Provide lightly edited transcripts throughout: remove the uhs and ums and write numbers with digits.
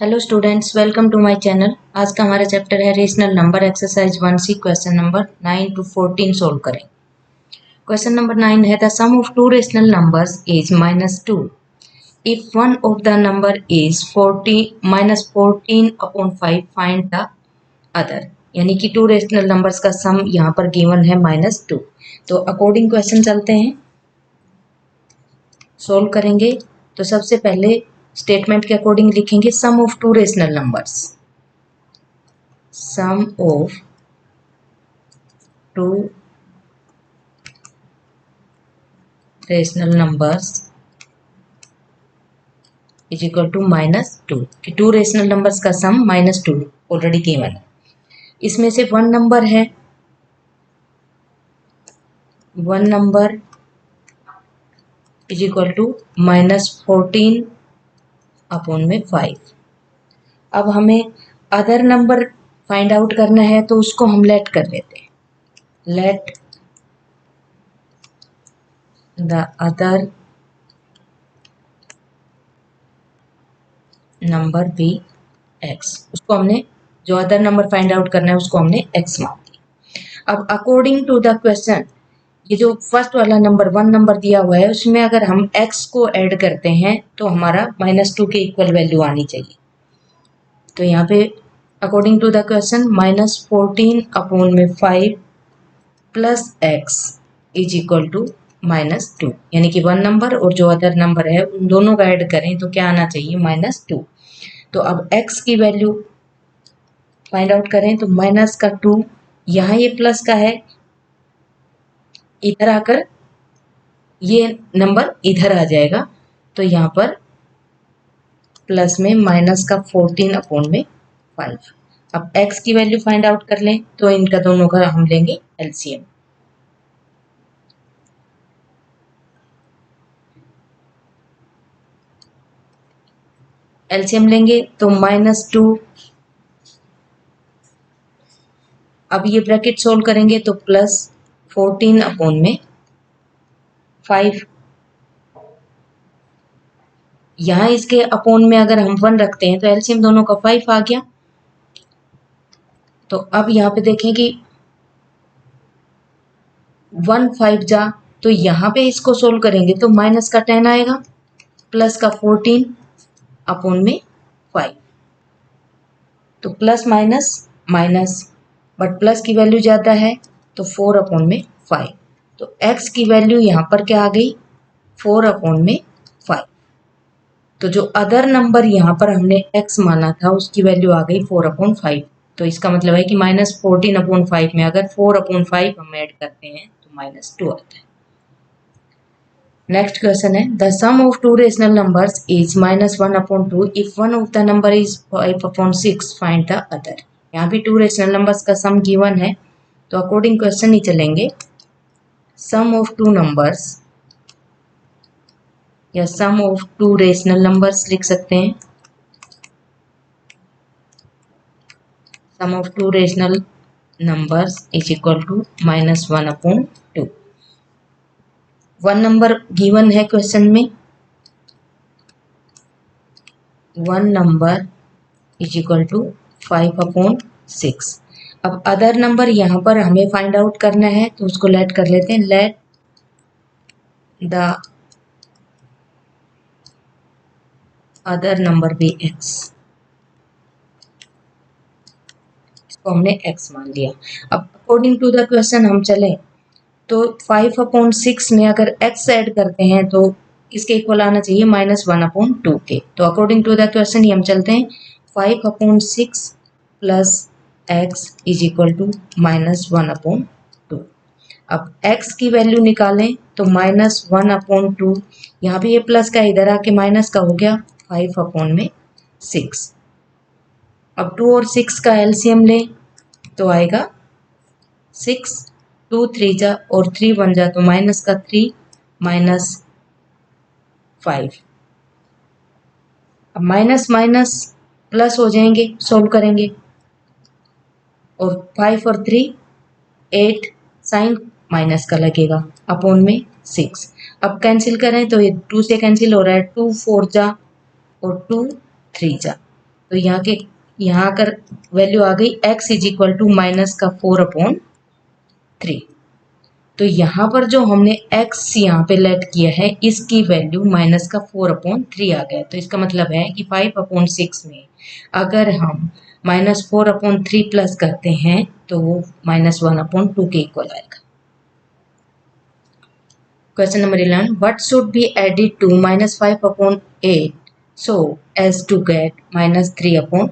Hello students, welcome to my channel. आज का हमारा चैप्टर है rational number, exercise 1C, question number 9 to 14 solve करें। क्वेश्चन नंबर 9 है the sum of two rational numbers is -2 if one of the number is 14 find the other. यानी कि to rational numbers का सम यहाँ पर गिवन है -2। तो अकॉर्डिंग क्वेश्चन चलते हैं, सोल्व करेंगे। तो सबसे पहले स्टेटमेंट के अकॉर्डिंग लिखेंगे sum of two rational numbers. Sum of two rational numbers is equal to -2 कि टू रेशनल नंबर्स का सम -2 ऑलरेडी गिवन है। इसमें से वन नंबर है, one number is equal to -14 upon में 5। अब हमें अदर नंबर फाइंड आउट करना है, तो उसको हम लेट कर लेते हैं। Let the other number be x। उसको हमने, जो अदर नंबर फाइंड आउट करना है उसको हमने x मान दिया। अब अकॉर्डिंग टू द क्वेश्चन, ये जो फर्स्ट वाला नंबर वन नंबर दिया हुआ है उसमें अगर हम x को ऐड करते हैं तो हमारा -2 के इक्वल वैल्यू आनी चाहिए। तो यहाँ पे according to the question -14 upon में 5 plus x is equal to -2। यानी कि वन नंबर और जो अदर नंबर है उन दोनों का ऐड करें तो क्या आना चाहिए, -2। तो अब x की वैल्यू फाइंड आउट करें तो -2, यहाँ ये प्लस का है, इधर आकर ये नंबर इधर आ जाएगा। तो यहाँ पर प्लस में -14 अपॉन में 5। अब x की वैल्यू फाइंड आउट कर लें तो इनका दोनों का हम लेंगे एलसीएम। एलसीएम लेंगे तो -2, अब ये ब्रैकेट सोल्व करेंगे तो +14 अपॉन में 5। यहाँ इसके अपॉन में अगर हम 1 रखते हैं तो एलसीएम दोनों का 5 आ गया। तो अब यहाँ पे देखें कि 1 5 जा, तो यहाँ पे इसको सोल्व करेंगे तो माइनस का 10 आएगा, प्लस का 14 अपॉन में 5। तो plus minus minus, but plus की वैल्यू ज़्यादा है तो 4 अपॉन में 5। तो x की वैल्यू यहाँ पर क्या आ गई, 4 अपॉन में 5। तो जो अदर नंबर यहाँ पर हमने x माना था उसकी वैल्यू आ गई 4 अपॉन 5। तो इसका मतलब है कि -14 अपॉन 5 में अगर 4 अपॉन 5 हम ऐड करते हैं तो -2 आता है। नेक्स्ट क्वेश्चन है the sum of two rational numbers is -1 upon 2 if one of the number is 5 upon 6 find the other. यहाँ भी टू रेशनल नंबर्स का सम गिवन है, तो अकॉर्डिंग क्वेश्चन ही चलेंगे। सम ऑफ टू नंबर्स या sum of two rational numbers लिख सकते हैं। Sum of two rational numbers is equal to -1 upon 2। One number given है क्वेश्चन में, one number is equal to 5 upon 6। अब अदर नंबर यहाँ पर हमें फाइंड आउट करना है तो उसको लेट कर लेते हैं। Let the other number be x। इसको हमने x मान लिया। अब अकॉर्डिंग टू द क्वेश्चन हम चलें तो 5 अपॉन 6 में अगर x ऐड करते हैं तो इसके इक्वल आना चाहिए -1 अपॉन 2 के। तो अकॉर्डिंग टू द क्वेश्चन ही हम चलते हैं। 5 upon 6 plus x is equal to -1 upon 2। अब x की वैल्यू निकालें तो -1 अपॉन 2, यहाँ भी ये प्लस का इधर आके माइनस का हो गया 5 अपॉन में 6। अब 2 और 6 का एलसीएम लें तो आएगा 6, 2 3 जा और 3 1 जा तो माइनस का 3 माइनस 5। अब माइनस माइनस प्लस हो जाएंगे, सोल्व करेंगे, और 5 और 3 8, साइन माइनस का लगेगा अपॉन में 6। अब कैंसिल करें तो ये 2 से कैंसिल हो रहा है, 2 4 जा और 2 3 जा तो यहाँ आकर वैल्यू आ गई x is equal to minus का 4/3। तो यहाँ पर जो हमने x यहाँ पे लेट किया है इसकी वैल्यू माइनस का 4/3 आ गया। तो इसका मतलब है कि 5/6 में अगर हम -4/3 प्लस करते हैं तो वो -1/2 के इक्वल आएगा। Question number 11, what should be added to -5/8 so as to get -3/2।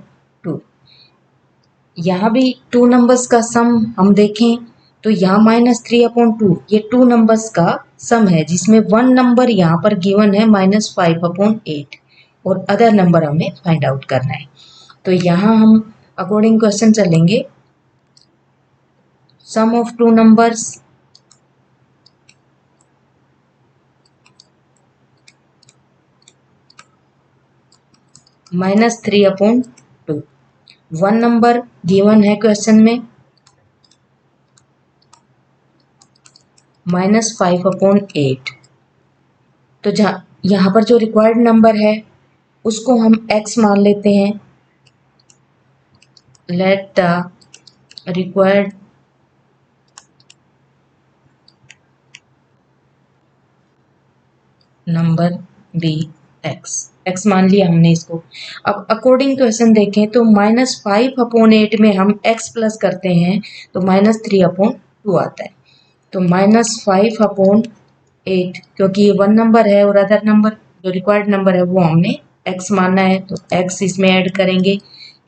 यहाँ भी टू नंबर्स का सम हम देखें तो यहाँ -3/2 ये टू नंबर्स का सम है जिसमें वन नंबर यहाँ पर गिवन है -5/8 और अदर नंबर हमें फाइंड आउट करना है। तो यहाँ हम अकॉर्डिंग क्वेश्चन चलेंगे। Sum of two numbers -3/2। One number given है क्वेश्चन में -5/8। तो यहाँ पर जो रिक्वायर्ड नंबर है उसको हम x मान लेते हैं। Let the required number be x मान लिया हमने इसको। अब अकॉर्डिंग क्वेश्चन देखें तो -5/8 में हम x प्लस करते हैं तो -3/2 आता है। तो -5/8 क्योंकि ये वन नंबर है और अदर नंबर जो रिक्वायर्ड नंबर है वो हमने x मानना है तो x इसमें ऐड करेंगे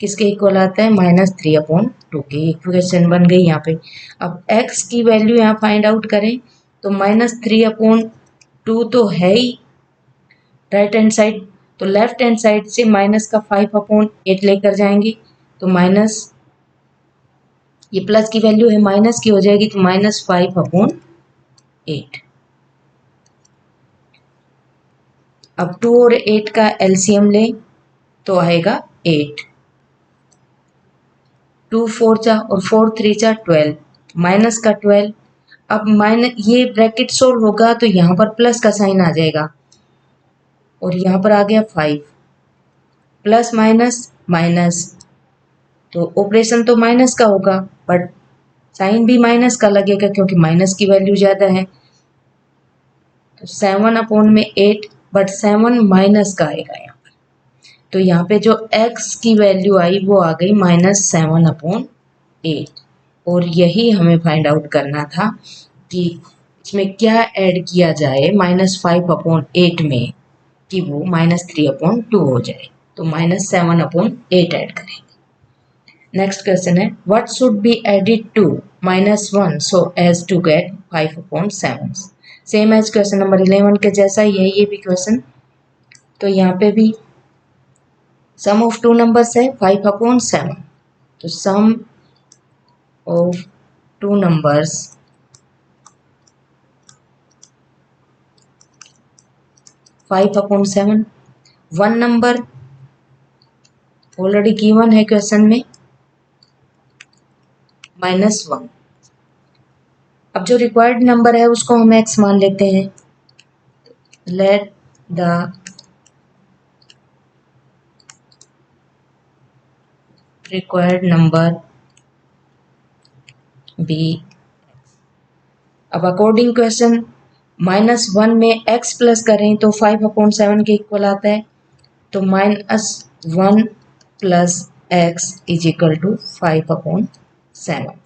किसके इक्वल आता है -3/2 के। इक्वेशन बन गई यहाँ पे। अब x की वैल्यू यहाँ फाइंड आउट करें तो -3/2 तो है ही राइट हैंड साइड, तो लेफ्ट हैंड साइड से माइनस का 5/8 लेकर जाएंगे तो माइनस ये प्लस की वैल्यू है माइनस की हो जाएगी तो -5/8। अब 2 और 8 का एलसीएम लें तो आएगा 8। 2 4 जा और 4 3 जा 12 माइनस का 12। अब माइनस ये ब्रैकेट सोल्व होगा तो यहाँ पर प्लस का साइन आ जाएगा और यहाँ पर आ गया 5 प्लस माइनस माइनस। तो ऑपरेशन तो माइनस का होगा बट साइन भी माइनस का लगेगा क्योंकि माइनस की वैल्यू ज़्यादा है। तो 7/8 बट 7 माइनस का आएगा यहाँ पर। तो यहाँ पे जो x की वैल्यू आई वो आ गई -7/8 और यही हमें फाइंड आउट करना था कि इसमें क्या ऐड किया जाए -5/8 में कि वो -3/2 हो जाए। तो -7/8 ऐड करेंगे। नेक्स्ट क्वेश्चन है what should be added to -1 so as to get 5/7। Same as question number 11 के जैसा ही है ये भी क्वेश्चन। तो यहाँ पे भी सम ऑफ टू नंबर्स है 5/7। तो sum of two numbers 5/7। One number already given है क्वेश्चन में -1। अब जो रिक्वायर्ड नंबर है उसको हम x मान लेते हैं। Let the required number be. अब अकॉर्डिंग क्वेश्चन -1 में x प्लस करें तो 5/7 के इक्वल आता है। तो -1 plus x is equal to 5/7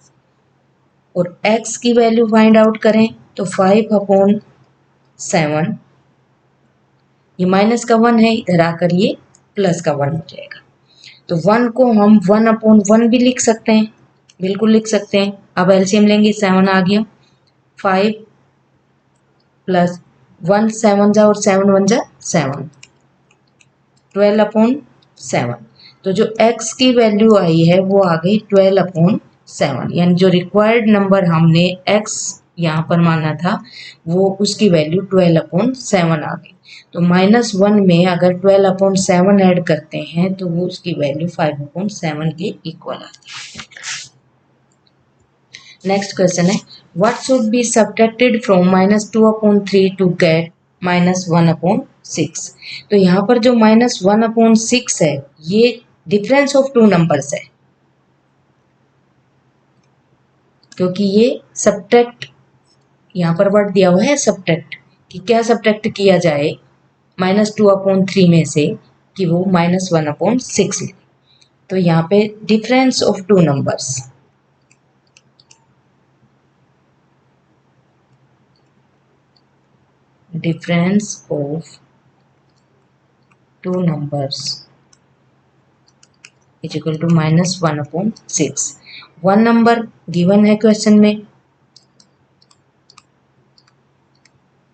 और x की वैल्यू फाइंड आउट करें तो 5/7 ये माइनस का 1 है इधर आकर ये प्लस का 1 हो जाएगा। तो 1 को हम 1/1 भी लिख सकते हैं, बिल्कुल लिख सकते हैं। अब एलसीएम लेंगे 7 आ गया 5 प्लस 1 7 जा और 7 1 जा 7 12/7। तो जो x की वैल्यू आई है वो आ गई 12/7 यानी जो रिक्वायर्ड नंबर हमने x यहाँ पर माना था वो उसकी वैल्यू 12/7 आ गई। तो -1 में अगर 12/7 ऐड करते हैं तो वो उसकी वैल्यू 5/7 के इक्वल आती है। नेक्स्ट क्वेश्चन है what should be subtracted from -2/3 to get -1/6। तो यहाँ पर जो -1/6 है ये डिफरेंस ऑफ टू नंबर्स है, क्योंकि ये सब्ट्रैक्ट, यहाँ पर वर्ड दिया हुआ है सब्ट्रैक्ट, कि क्या सब्ट्रैक्ट किया जाए -2/3 में से, कि वो -1/6 ले। तो यहाँ पे difference of two numbers, difference of two numbers is equal to -1/6। One number given है क्वेश्चन में,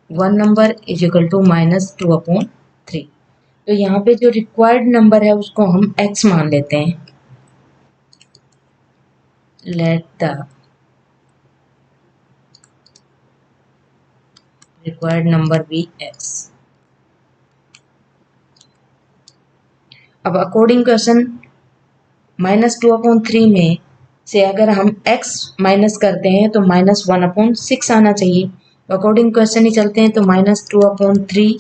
one number is equal to -2/3। तो यहाँ पे जो रिक्वायर्ड नंबर है उसको हम x मान लेते हैं। Let the required number be x। अब अकॉर्डिंग क्वेश्चन -2/3 में से अगर हम x माइनस करते हैं तो -1/6 आना चाहिए। तो अकॉर्डिंग क्वेश्चन ही चलते हैं, तो -2/3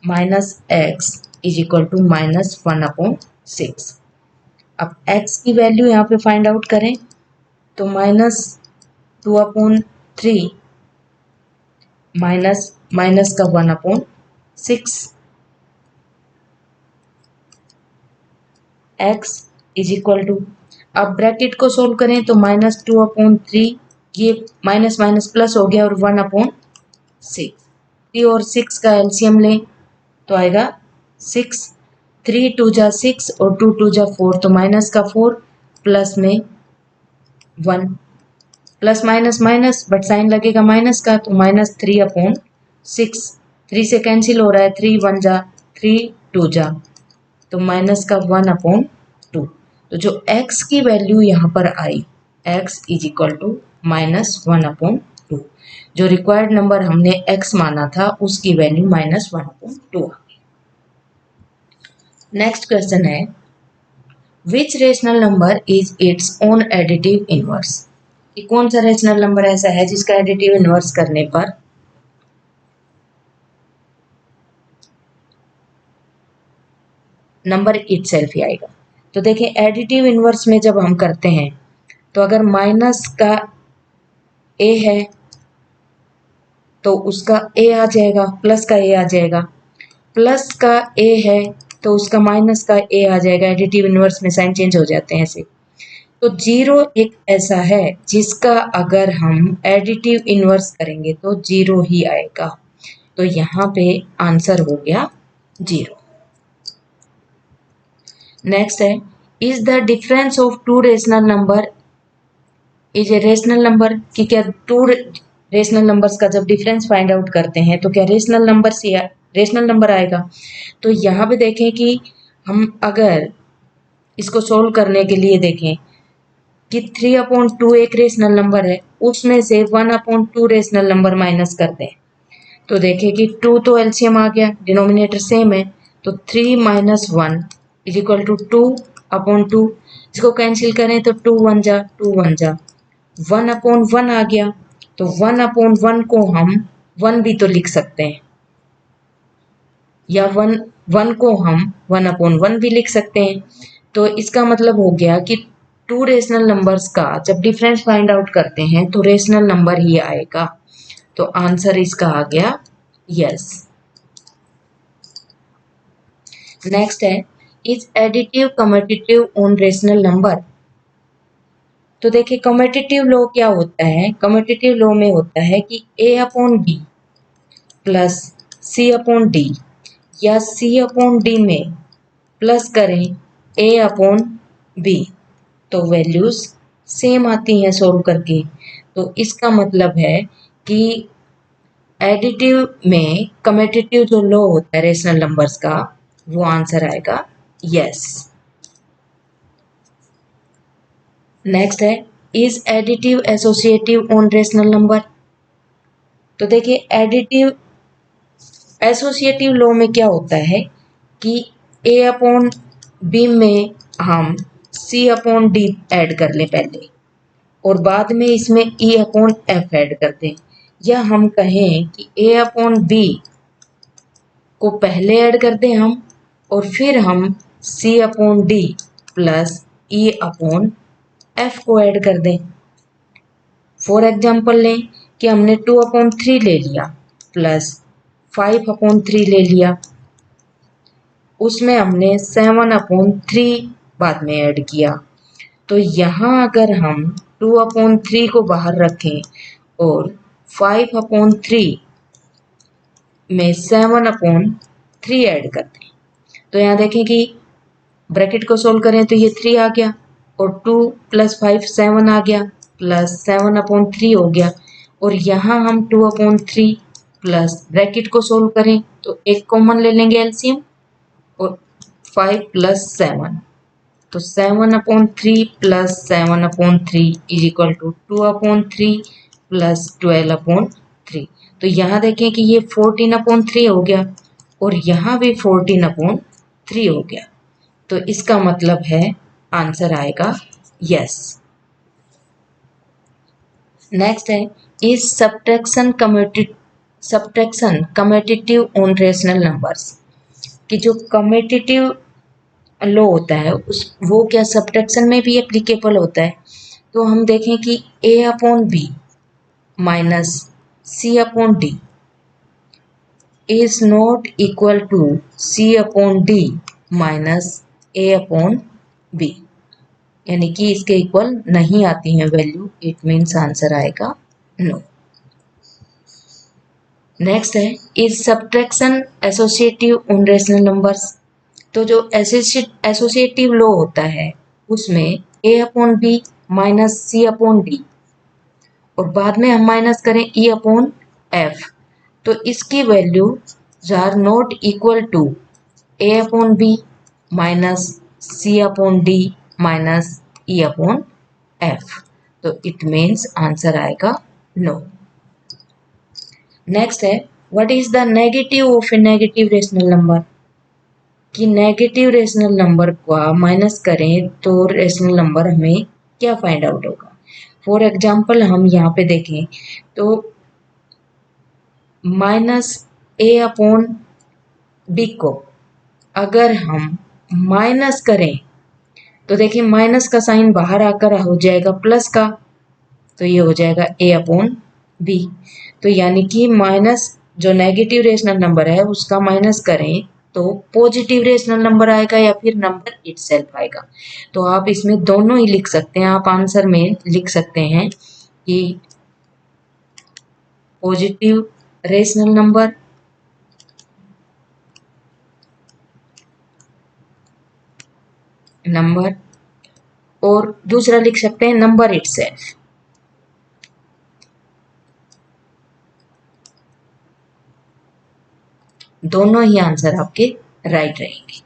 minus x is equal to -1/6। अब x की वैल्यू यहाँ पे फाइंड आउट करें, तो -2/3 माइनस का 1/6, x इज इक्वल टू, अब ब्रैकेट को सोल्व करें तो -2/3, ये माइनस माइनस प्लस हो गया और 1/6, 3 और 6 का एलसीएम लें तो आएगा 6, 3 2 जा 6 और 2 2 जा 4, तो माइनस का 4 प्लस में 1, plus minus minus but sign लगेगा माइनस का, तो -3/6, 3 से कैंसिल हो रहा है, 3 1 जा 3 2 जा, तो माइनस का 1/2। तो जो x की वैल्यू यहाँ पर आई, x इज इक्वल टू -1/2। जो रिक्वायर्ड नंबर हमने x माना था उसकी वैल्यू -1/2 आ गई। नेक्स्ट क्वेश्चन है, which rational number is its own additive inverse. कि कौन सा रेशनल नंबर ऐसा है जिसका एडिटिव इनवर्स करने पर नंबर इटसेल्फ ही आएगा। तो देखिए एडिटिव इनवर्स में जब हम करते हैं तो अगर माइनस का a है तो उसका a आ जाएगा, प्लस का a आ जाएगा, प्लस का a है तो उसका माइनस का a आ जाएगा। एडिटिव इनवर्स में साइन चेंज हो जाते हैं ऐसे। तो 0 एक ऐसा है जिसका अगर हम एडिटिव इनवर्स करेंगे तो 0 ही आएगा। तो यहाँ पे आंसर हो गया 0। नेक्स्ट है, is the difference of two rational number is a rational number. कि क्या टू रेशनल नंबर्स का जब डिफरेंस फाइंड आउट करते हैं तो क्या रेशनल नंबर आएगा। तो यहाँ पे देखें कि हम अगर इसको सोल्व करने के लिए देखें कि 3/2 एक रेशनल नंबर है, उसमें से 1/2 रेशनल नंबर माइनस कर दें तो देखें कि 2 तो एलसीएम आ गया, डिनोमिनेटर सेम है, तो 3 - 1 इज इक्वल टू 2/2। इसको कैंसिल करें तो 2 1 जा 2 1 जा 1/1 आ गया। तो 1/1 को हम 1 भी तो लिख सकते हैं, या 1 को हम 1/1 भी लिख सकते हैं। तो इसका मतलब हो गया कि टू रेशनल नंबर्स का जब डिफरेंस फाइंड आउट करते हैं तो रेशनल नंबर ही आएगा। तो आंसर इसका आ गया यस। नेक्स्ट है, is additive commutative on rational number. तो देखिए कम्यूटेटिव लॉ क्या होता है। कम्यूटेटिव लॉ में होता है कि a/b प्लस c/d या c/d में प्लस करें a/b तो वैल्यूज सेम आती हैं सोल्व करके। तो इसका मतलब है कि एडिटिव में कम्यूटेटिव जो लॉ होता है रेशनल नंबर्स का, वो आंसर आएगा यस। नेक्स्ट है, is additive associative on rational number. तो देखिए एडिटिव एसोसिएटिव लॉ में क्या होता है कि a/b में हम c/d ऐड कर लें पहले और बाद में इसमें e/f ऐड कर दें, या हम कहें कि a/b को पहले ऐड कर दें हम और फिर हम c/d प्लस ई अपॉन एफ को ऐड कर दें। फॉर एग्जाम्पल लें कि हमने 2/3 ले लिया प्लस 5/3 ले लिया, उसमें हमने 7/3 बाद में ऐड किया। तो यहाँ अगर हम 2/3 को बाहर रखें और 5/3 में 7/3 ऐड कर दें, तो यहाँ देखें कि ब्रैकेट को सोल्व करें तो ये 3 आ गया और 2 + 5 7 आ गया प्लस 7/3 हो गया। और यहाँ हम 2/3 प्लस ब्रैकेट को सोल्व करें तो एक कॉमन ले लेंगे एलसीएम और 5 + 7, तो 7/3 plus 7/3 is equal to 2/3 plus 12/3। तो यहाँ देखें कि ये 14/3 हो गया और यहाँ भी 14/3 हो गया। तो इसका मतलब है आंसर आएगा यस। नेक्स्ट है is subtraction commutative on rational numbers, कि जो कम्यूटेटिव लॉ होता है उस वो क्या सब्ट्रैक्शन में भी एप्लीकेबल होता है। तो हम देखें कि a/b minus c/d is not equal to c/d minus a/b, यानी कि इसके इक्वल नहीं आती है वैल्यू, इट मीन्स आंसर आएगा नो। नेक्स्ट है is subtraction associative on rational numbers, तो जो एसोसिएटिव लॉ होता है उसमें a/b माइनस c/d और बाद में हम माइनस करें e/f, तो इसकी value are not equal to a/b minus c/d minus e/f, तो इट मीन्स आंसर आएगा नो। नेक्स्ट है what is the negative of a negative rational number, कि नेगेटिव रेशनल नंबर का माइनस करें तो रेशनल नंबर हमें क्या फाइंड आउट होगा। फॉर एग्जाम्पल हम यहाँ पे देखें तो -a/b को अगर हम माइनस करें तो देखिए माइनस का साइन बाहर आकर हो जाएगा प्लस का, तो ये हो जाएगा a/b। तो यानी कि माइनस जो नेगेटिव रेशनल नंबर है उसका माइनस करें तो पॉजिटिव रेशनल नंबर आएगा या फिर नंबर इटसेल्फ आएगा। तो आप इसमें दोनों ही लिख सकते हैं, आप आंसर में लिख सकते हैं कि पॉजिटिव रेशनल नंबर और दूसरा लिख सकते हैं नंबर इटसेल्फ। दोनों ही आंसर आपके राइट रहेंगे।